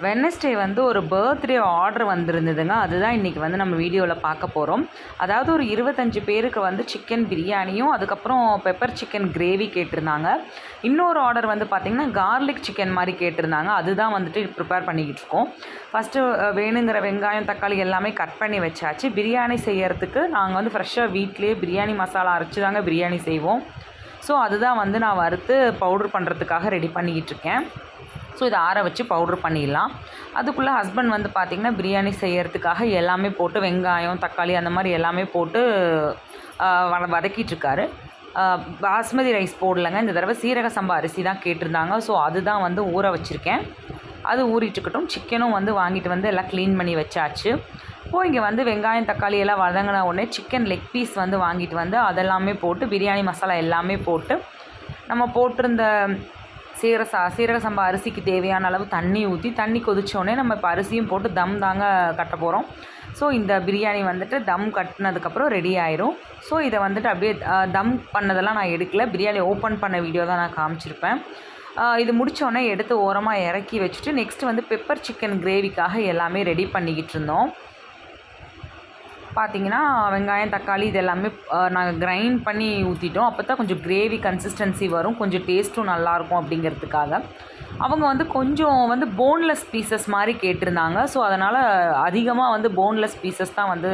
Wednesday வந்து ஒரு birthday order வந்திருந்ததுங்க. அதுதான் இன்றைக்கி வந்து நம்ம வீடியோவில் பார்க்க போகிறோம். அதாவது ஒரு 25 பேருக்கு வந்து சிக்கன் பிரியாணியும் அதுக்கப்புறம் பெப்பர் சிக்கன் கிரேவி கேட்டிருந்தாங்க. இன்னொரு ஆர்டர் வந்து பார்த்திங்கன்னா கார்லிக் சிக்கன் மாதிரி கேட்டிருந்தாங்க. அதுதான் வந்துட்டு ப்ரிப்பேர் பண்ணிக்கிட்டு இருக்கோம். ஃபஸ்ட்டு வேணுங்கிற வெங்காயம் தக்காளி எல்லாமே கட் பண்ணி வச்சாச்சு. பிரியாணி செய்யறதுக்கு நாங்கள் வந்து ஃப்ரெஷ்ஷாக வீட்டிலேயே பிரியாணி மசாலா அரைச்சி தாங்க பிரியாணி செய்வோம். ஸோ அதுதான் வந்து நான் வறுத்து பவுட்ரு பண்ணுறதுக்காக ரெடி பண்ணிக்கிட்டு இருக்கேன். ஸோ இதை ஆற வச்சு பவுட்ரு பண்ணிடலாம். அதுக்குள்ளே ஹஸ்பண்ட் வந்து பார்த்திங்கன்னா பிரியாணி செய்யறதுக்காக எல்லாமே போட்டு வெங்காயம் தக்காளி அந்த மாதிரி எல்லாமே போட்டு வதக்கிட்டுருக்காரு. பாஸ்மதி ரைஸ் போடலைங்க, இந்த தடவை சீரக சம்பா அரிசி தான் கேட்டிருந்தாங்க. ஸோ அதுதான் வந்து ஊற வச்சுருக்கேன். அது ஊறிட்டுருக்கட்டும். சிக்கனும் வந்து வாங்கிட்டு வந்து எல்லாம் க்ளீன் பண்ணி வச்சாச்சு. இப்போது இங்கே வந்து வெங்காயம் தக்காளி எல்லாம் வதங்கின உடனே சிக்கன் லெக் பீஸ் வந்து வாங்கிட்டு வந்து அதெல்லாமே போட்டு பிரியாணி மசாலா எல்லாமே போட்டு நம்ம போட்டிருந்த சீரக சம்பா அரிசிக்கு தேவையான அளவு தண்ணி ஊற்றி தண்ணி கொதிச்சோடனே நம்ம இப்போ அரிசியும் போட்டு தம் தாங்க கட்ட போகிறோம். ஸோ இந்த பிரியாணி வந்துட்டு தம் கட்டினதுக்கப்புறம் ரெடி ஆயிரும். ஸோ இதை வந்துட்டு அப்படியே தம் பண்ணதெல்லாம் நான் எடுக்கல, பிரியாணி ஓப்பன் பண்ண வீடியோ தான் நான் காமிச்சிருப்பேன். இது முடித்தோடனே எடுத்து ஓரமாக இறக்கி வச்சுட்டு நெக்ஸ்ட்டு வந்து பெப்பர் சிக்கன் கிரேவிக்காக எல்லாமே ரெடி பண்ணிக்கிட்டு இருந்தோம். பார்த்திங்கன்னா வெங்காயம் தக்காளி இது எல்லாமே நாங்கள் கிரைண்ட் பண்ணி ஊற்றிட்டோம். அப்போ தான் கொஞ்சம் கிரேவி கன்சிஸ்டன்சி வரும், கொஞ்சம் டேஸ்ட்டும் நல்லாயிருக்கும் அப்படிங்கிறதுக்காக. அவங்க வந்து கொஞ்சம் வந்து போன்லெஸ் பீசஸ் மாதிரி கேட்டிருந்தாங்க. ஸோ அதனால் அதிகமாக வந்து போன்லெஸ் பீசஸ் தான் வந்து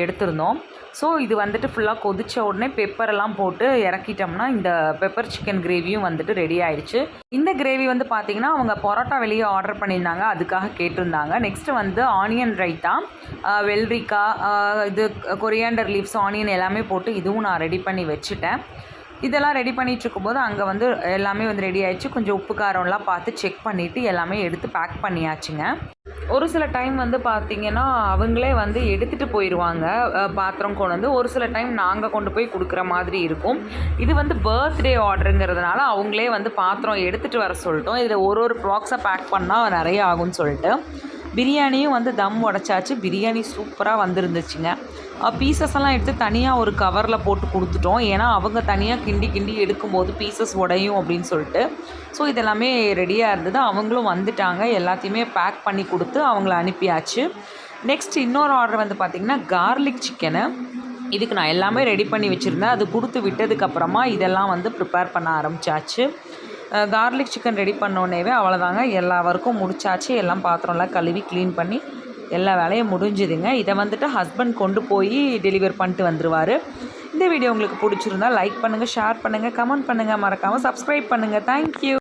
எடுத்திருந்தோம். ஸோ இது வந்துட்டு ஃபுல்லாக கொதித்த உடனே பெப்பரெல்லாம் போட்டு இறக்கிட்டோம்னா இந்த பெப்பர் சிக்கன் கிரேவியும் வந்துட்டு ரெடி ஆயிடுச்சு. இந்த கிரேவி வந்து பார்த்திங்கன்னா அவங்க பரோட்டா வெளியே ஆர்டர் பண்ணியிருந்தாங்க, அதுக்காக கேட்டிருந்தாங்க. நெக்ஸ்ட்டு வந்து ஆனியன் ரைத்தா, வெள்ளரிக்காய், இது கொரியாண்டர் லீவ்ஸ், ஆனியன் எல்லாமே போட்டு இதுவும் நான் ரெடி பண்ணி வச்சுட்டேன். இதெல்லாம் ரெடி பண்ணிகிட்டு இருக்கும்போது அங்கே வந்து எல்லாமே வந்து ரெடி ஆகிடுச்சு. கொஞ்சம் உப்பு காரம்லாம் பார்த்து செக் பண்ணிவிட்டு எல்லாமே எடுத்து பேக் பண்ணியாச்சுங்க. ஒரு சில டைம் வந்து பார்த்திங்கன்னா அவங்களே வந்து எடுத்துகிட்டு போயிடுவாங்க பாத்திரம் கொண்டு வந்து. ஒரு சில டைம் நாங்கள் கொண்டு போய் கொடுக்குற மாதிரி இருக்கும். இது வந்து பர்த்டே ஆர்டருங்கிறதுனால அவங்களே வந்து பாத்திரம் எடுத்துகிட்டு வர சொல்லிட்டோம். இதில் ஒரு பாக்ஸாக பேக் பண்ணால் நிறைய ஆகும்னு சொல்லிட்டு பிரியாணியும் வந்து தம் உடச்சாச்சு. பிரியாணி சூப்பராக வந்துருந்துச்சுங்க. பீசஸ் எல்லாம் எடுத்து தனியாக ஒரு கவரில் போட்டு கொடுத்துட்டோம். ஏன்னா அவங்க தனியாக கிண்டி எடுக்கும்போது பீசஸ் உடையும் அப்படின்னு சொல்லிட்டு. ஸோ இதெல்லாமே ரெடியாக இருந்தது. அவங்களும் வந்துட்டாங்க, எல்லாத்தையுமே பேக் பண்ணி கொடுத்து அவங்கள அனுப்பியாச்சு. நெக்ஸ்ட் இன்னொரு ஆர்டர் வந்து பார்த்திங்கன்னா கார்லிக் சிக்கனு. இதுக்கு நான் எல்லாமே ரெடி பண்ணி வச்சுருந்தேன். அது கொடுத்து விட்டதுக்கப்புறமா இதெல்லாம் வந்து ப்ரிப்பேர் பண்ண ஆரம்பித்தாச்சு. கார்லிக் சிக்கன் ரெடி பண்ணோன்னேவே அவ்வளோதாங்க, எல்லா ஒர்க்கும் முடிச்சாச்சு. எல்லாம் பாத்திரம்லாம் கழுவி க்ளீன் பண்ணி எல்லா வேலையும் முடிஞ்சுதுங்க. இதை வந்துட்டு ஹஸ்பண்ட் கொண்டு போய் டெலிவர் பண்ணிட்டு வந்துடுவார். இந்த வீடியோ உங்களுக்கு பிடிச்சிருந்தா லைக் பண்ணுங்கள், ஷேர் பண்ணுங்கள், கமெண்ட் பண்ணுங்கள், மறக்காமல் சப்ஸ்கிரைப் பண்ணுங்கள். தேங்க்யூ.